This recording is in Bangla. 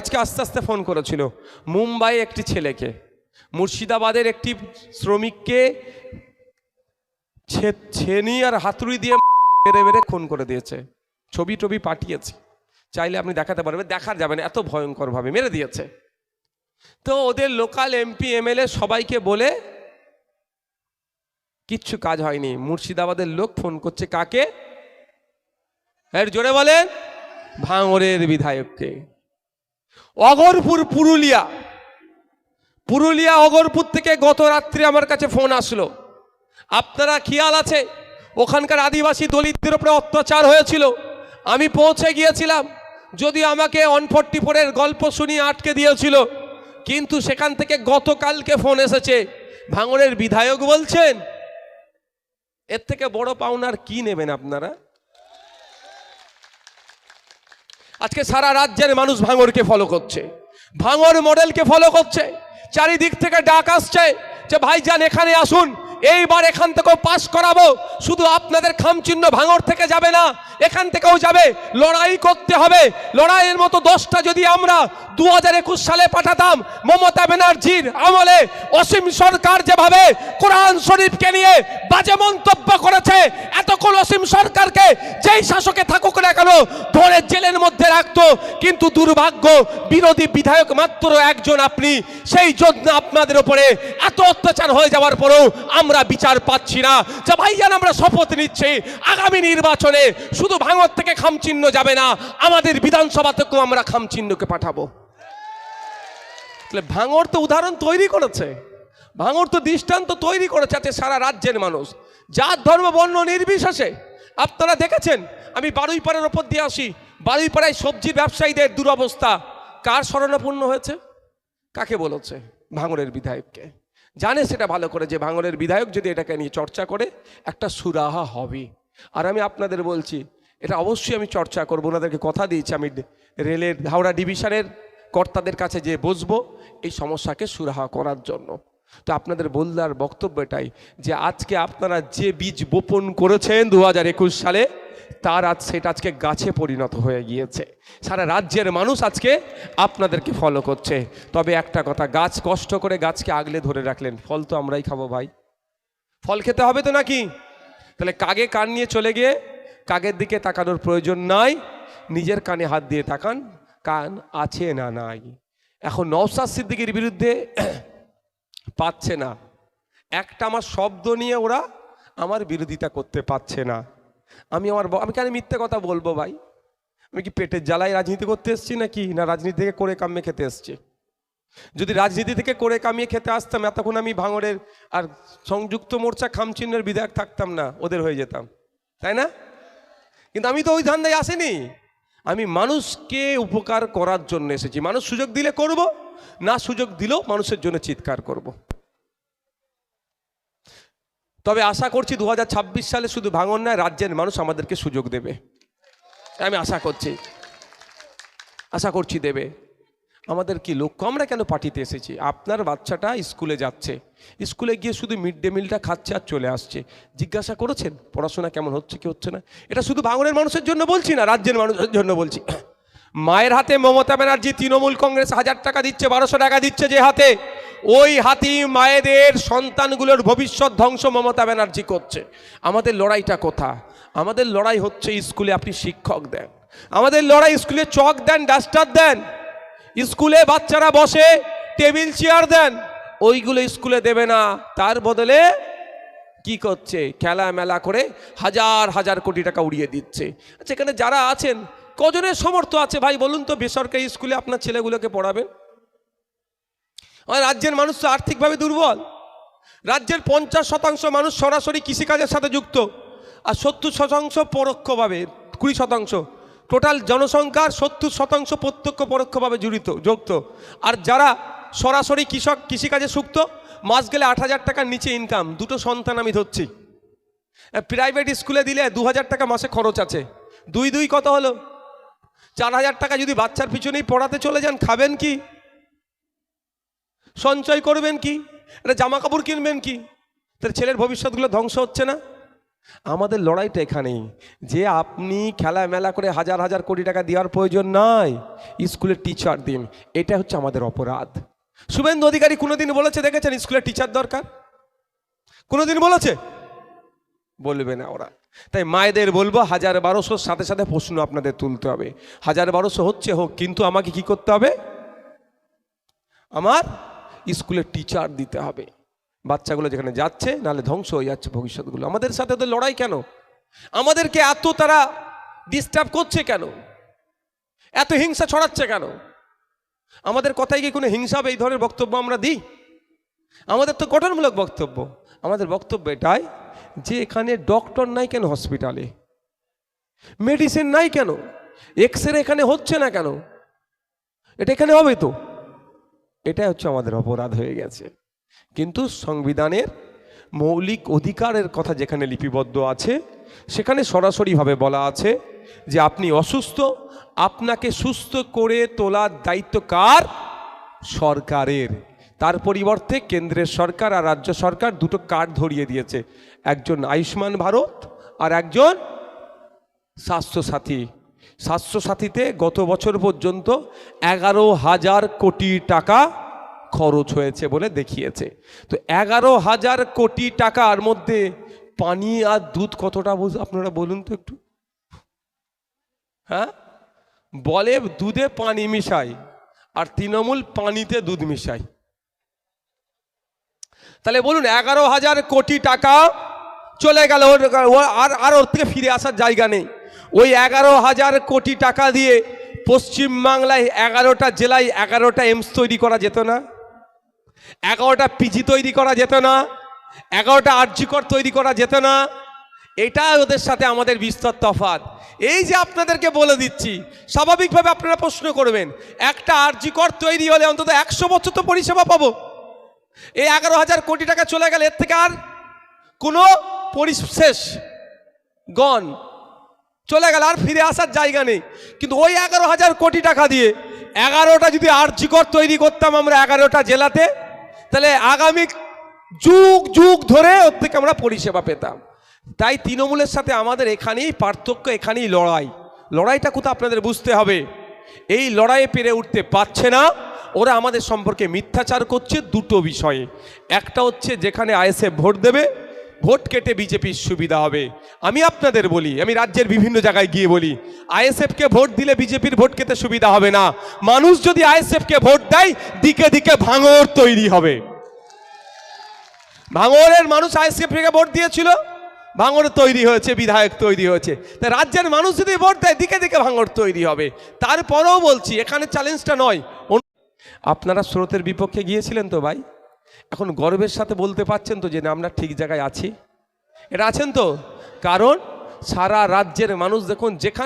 আজকে আস্তে আস্তে ফোন করেছিল মুম্বাই একটি ছেলেকে, মুর্শিদাবাদের একটি শ্রমিককে ছেনি আর হাতুড়ি দিয়ে মেরে মেরে খুন করে দিয়েছে। ছবি টবি পাঠিয়েছি, চাইলে আপনি দেখাতে পারবেন, দেখা যাবে না, এত ভয়ঙ্করভাবে মেরে দিয়েছে। তো ওদের লোকাল এমপি এমএলএ সবাইকে বলে কিচ্ছু কাজ হয়নি। মুর্শিদাবাদের লোক ফোন করছে কাকে? এর জোরে বলেন, ভাঙড়ের বিধায়ককে। অগরপুর পুরুলিয়া অগরপুর থেকে গত রাত্রে আমার কাছে ফোন আসলো। আপনারা খেয়াল আছে ওখানকার আদিবাসী দলিতদের উপরে অত্যাচার হয়েছিল, আমি পৌঁছে গিয়েছিলাম। যদি আমাকে 144-এর গল্প শুনিয়ে আটকে দিয়েছিল, কিন্তু সেখান থেকে গতকালকে ফোন এসেছে, ভাঙড়ের বিধায়ক বলছেন এর থেকে বড় পাওনার কি নেবেন আপনারা? আজকে সারা রাজ্যের মানুষ ভাঙড়কে ফলো করছে, ভাঙড় মডেলকে ফলো করছে। চারিদিক থেকে ডাক আসছে যে ভাইজান এখানে আসুন, এইবার এখান থেকেও পাস করাবো। শুধু আপনাদের খামচিহ্ন ভাঙড় থেকে যাবে না, এখান থেকেও যাবে। লড়াই করতে হবে। লড়াইয়ের মতো 10টা যদি আমরা 2021 সালে পাঠাতাম, মমতা ব্যানার্জির আমলে অসীম সরকার যেভাবে কোরআন শরীফকে নিয়ে বাজে মন্তব্য করেছে, এতক্ষণ অসীম সরকারকে যেই শাসকে থাকুক না কেন ধরে জেলের মধ্যে রাখতো। কিন্তু দুর্ভাগ্য, বিরোধী বিধায়ক মাত্র একজন আপনি, সেই জন্য আপনাদের উপরে এত অত্যাচার হয়ে যাওয়ার পরেও আমরা বিচার পাচ্ছি না। যে ভাইজান আমরা শপথ নিচ্ছি আগামী নির্বাচনে শুধু ভাঙড় থেকে খামচিহ্ন যাবে না, আমাদের বিধানসভা থেকেও আমরা খামচিহ্নকে পাঠাবো। ভাঙড় তো উদাহরণ তৈরি করেছে, ভাঙড় তো দৃষ্টান্ত তৈরি করেছে যাতে সারা রাজ্যের মানুষ জাত ধর্ম বর্ণ নির্বিশেষে। আপনারা দেখেছেন, আমি বারুইপাড়ার ওপর দিয়ে আসি, বারুইপাড়ায় সবজি ব্যবসায়ীদের দুরবস্থা কার শরণাপন্ন হয়েছে? কাকে বলেছে? ভাঙড়ের বিধায়ককে। জানে সেটা ভালো করে যে ভাঙড়ের বিধায়ক যদি এটাকে নিয়ে চর্চা করে একটা সুরাহা হবে। আর আমি আপনাদের বলছি এটা অবশ্যই আমি চর্চা করব, ওনাদেরকে কথা দিয়েছি আমি রেলের হাওড়া ডিভিশনের কর্তাদের কাছে যে বসবো এই সমস্যাকে সুরাহা করার জন্য। তো আপনাদের বললার বক্তব্য এটাই যে আজকে আপনারা যে বীজ বপন করেছেন 2021 সালে, তার সেটা আজকে গাছে পরিণত হয়ে গিয়েছে। সারা রাজ্যের মানুষ আজকে আপনাদেরকে ফলো করছে। তবে একটা কথা, গাছ কষ্ট করে গাছকে আগলে ধরে রাখলেন, ফল তো আমরাই খাবো ভাই, ফল খেতে হবে তো নাকি? তাহলে কাগে কান নিয়ে চলে গিয়ে কাগের দিকে তাকানোর প্রয়োজন নাই, নিজের কানে হাত দিয়ে তাকান, কান আছে না নাই। এখন নওশাদ সিদ্দিকীর বিরুদ্ধে পাচ্ছে না, একটা আমার শব্দ নিয়ে ওরা আমার বিরোধিতা করতে পারছে না। আমি কেন মিথ্যে কথা বলবো ভাই? আমি কি পেটের জ্বালায় রাজনীতি করতে এসেছি নাকি? না রাজনীতি থেকে করে কামিয়ে খেতে এসছি? যদি রাজনীতি থেকে করে কামিয়ে খেতে আসতাম এতক্ষণ আমি ভাঙড়ের আর সংযুক্ত মোর্চা খামচিহ্নের বিধায়ক থাকতাম না, ওদের হয়ে যেতাম, তাই না? কিন্তু আমি তো ওই ধান্দায় আসিনি, আমি মানুষকে উপকার করার জন্য এসেছি। মানুষ সুযোগ দিলে করব, না সুযোগ দিলেও মানুষের জন্য চিৎকার করব। তবে আশা করছি 2026 সালে শুধু ভাঙড় নয়, রাজ্যের মানুষ আমাদেরকে সুযোগ দেবে। আমি আশা করছি দেবে। আমাদের কি লক্ষ্য? আমরা কেন পার্টিতে এসেছি? আপনার বাচ্চাটা স্কুলে যাচ্ছে, স্কুলে গিয়ে শুধু মিড ডে মিলটা খাচ্ছে আর চলে আসছে, জিজ্ঞাসা করেছেন পড়াশোনা কেমন হচ্ছে কি হচ্ছে না? এটা শুধু ভাঙড়ের মানুষের জন্য বলছি না, রাজ্যের মানুষের জন্য বলছি। মায়ের হাতে মমতা ব্যানার্জি তৃণমূল কংগ্রেস 1000 টাকা দিচ্ছে, 1200 টাকা দিচ্ছে যে হাতে, ওই হাতেই মায়েদের সন্তানগুলোর ভবিষ্যৎ ধ্বংস মমতা ব্যানার্জি করছে। আমাদের লড়াইটা কোথা? আমাদের লড়াই হচ্ছে স্কুলে আপনি শিক্ষক দেন, আমাদের লড়াই স্কুলে চক দেন, ডাস্টার দেন, স্কুলে বাচ্চারা বসে টেবিল চেয়ার দেন, ওইগুলো স্কুলে দেবে না। তার বদলে কি করছে? খেলা মেলা করে হাজার হাজার কোটি টাকা উড়িয়ে দিচ্ছে। সেখানে যারা আছেন কজনের সমর্থ আছে ভাই বলুন তো বেসরকারি স্কুলে আপনার ছেলেগুলোকে পড়াবেন? আর রাজ্যের মানুষ তো আর্থিকভাবে দুর্বল। রাজ্যের 50% মানুষ সরাসরি কৃষিকাজের সাথে যুক্ত, আর 70% পরোক্ষভাবে, 20% টোটাল জনসংখ্যার 70% প্রত্যক্ষ পরোক্ষভাবে যুক্ত। আর যারা সরাসরি কৃষিকাজে যুক্ত, মাস গেলে 8000 টাকার নিচে ইনকাম, 2টো সন্তান আমি ধরছি। প্রাইভেট স্কুলে দিলে 2000 টাকা মাসে খরচ আছে, 2 কত হলো? 4000 টাকা যদি বাচ্চার পিছনেই পড়াতে চলে যান, খাবেন কি? সঞ্চয় করবেন কি? এটা জামা কাপড় কিনবেন কি? তার ছেলের ভবিষ্যৎগুলো ধ্বংস হচ্ছে না? আমাদের লড়াইটা এখানেই যে আপনি খেলা মেলা করে হাজার হাজার কোটি টাকা দেওয়ার প্রয়োজন নাই, স্কুলের টিচার দিন, এটা হচ্ছে আমাদের অপরাধ। শুভেন্দু অধিকারী কোনোদিন বলেছে দেখেছেন স্কুলের টিচার দরকার? কোনোদিন বলেছে? বলবে না ওরা। তাই মায়েদের বলবো 1000-1200 সাথে সাথে প্রশ্ন আপনাদের তুলতে হবে। 1000-1200 হচ্ছে হোক, কিন্তু আমাকে কি করতে হবে? আমার স্কুলের টিচার দিতে হবে। বাচ্চাগুলো যেখানে যাচ্ছে, নাহলে ধ্বংস হয়ে যাচ্ছে ভবিষ্যৎগুলো। আমাদের সাথে তো লড়াই কেন? আমাদেরকে এত তারা ডিস্টার্ব করছে কেন? এত হিংসা ছড়াচ্ছে কেন? আমাদের কথায় কি কোনো হিংসা হবে? এই ধরনের বক্তব্য আমরা দিই? আমাদের তো গঠনমূলক বক্তব্য। আমাদের বক্তব্য এটাই যে এখানে ডক্টর নাই কেন হসপিটালে, মেডিসিন নাই কেন, এক্সরে এখানে হচ্ছে না কেন? এটা এখানে হবে তো? এটাই হচ্ছে আমাদের অপরাধ হয়ে গেছে। কিন্তু সংবিধানের মৌলিক অধিকারের কথা যেখানে লিপিবদ্ধ আছে, সেখানে সরাসরিভাবে বলা আছে যে আপনি অসুস্থ, আপনাকে সুস্থ করে তোলার দায়িত্ব কার? সরকারের। তার পরিবর্তে কেন্দ্রের সরকার আর রাজ্য সরকার দুটো কার্ড ধরিয়ে দিয়েছে, একজন আয়ুষ্মান ভারত আর একজন স্বাস্থ্যসাথী। স্বাস্থ্যসাথীতে গত বছর পর্যন্ত 11,000 কোটি টাকা খরচ হয়েছে বলে দেখিয়েছে। তো 11,000 কোটি টাকার মধ্যে পানি আর দুধ কতটা আপনারা বলুন তো একটু। হ্যাঁ, বলে দুধে পানি মিশাই, আর তৃণমূল পানিতে দুধ মিশাই। তাহলে বলুন 11,000 কোটি টাকা চলে গেল, আর ওর থেকে ফিরে আসার জায়গা নেই। ওই 11,000 কোটি টাকা দিয়ে পশ্চিমবাংলায় 11টা জেলায় 11টা এমস তৈরি করা যেত না? 11টা পিজি তৈরি করা যেত না? 11টা আরজিকর তৈরি করা যেত না? এটা ওদের সাথে আমাদের বিস্তর তফাৎ। এই যে আপনাদেরকে বলে দিচ্ছি, স্বাভাবিকভাবে আপনারা প্রশ্ন করবেন, একটা আরজিকর তৈরি হলে অন্তত 100 বছর তো পরিষেবা পাবো। এই 11,000 কোটি টাকা চলে গেলে এর থেকে আর কোনো পরিশেষ গণ চলে গেল, আর ফিরে আসার জায়গা নেই। কিন্তু ওই 11,000 কোটি টাকা দিয়ে 11টা যদি আরজিকর তৈরি করতাম আমরা 11টা জেলাতে, তাহলে আগামী যুগ যুগ ধরে ওর থেকে আমরা পরিষেবা পেতাম। তাই তৃণমূলের সাথে আমাদের এখানেই পার্থক্য, এখানেই লড়াই। লড়াইটা কোথাও আপনাদের বুঝতে হবে। এই লড়াইয়ে পেরে উঠতে পারছে না, ওরা আমাদের সম্পর্কে মিথ্যাচার করছে দুটো বিষয়ে। একটা হচ্ছে যেখানে আইএসএফ ভোট দেবে, ভোট কেটে বিজেপির সুবিধা হবে। আমি আপনাদের বলি, আমি রাজ্যের বিভিন্ন জায়গায় গিয়ে বলি, আইএসএফকে ভোট দিলে বিজেপির ভোট কেটে সুবিধা হবে না। মানুষ যদি আইএসএফকে ভোট দেয়, দিকে দিকে ভাঙর তৈরি হবে। ভাঙরের মানুষ আইএসএফকে ভোট দিয়েছিল, ভাঙর তৈরি হয়েছে, বিধায়ক তৈরি হয়েছে। তাই রাজ্যের মানুষ যদি ভোট দেয়, দিকে দিকে ভাঙর তৈরি হবে। তারপরেও বলছি, এখানে চ্যালেঞ্জটা নয়। আপনারা স্রোতের বিপক্ষে গিয়েছিলেন তো ভাই, এখন গর্বের সাথে বলতে পারছেন তো যে না আমরা ঠিক জায়গায় আছি? এটা আছেন তো? কারণ সারা রাজ্যের মানুষ দেখুন, যেখানে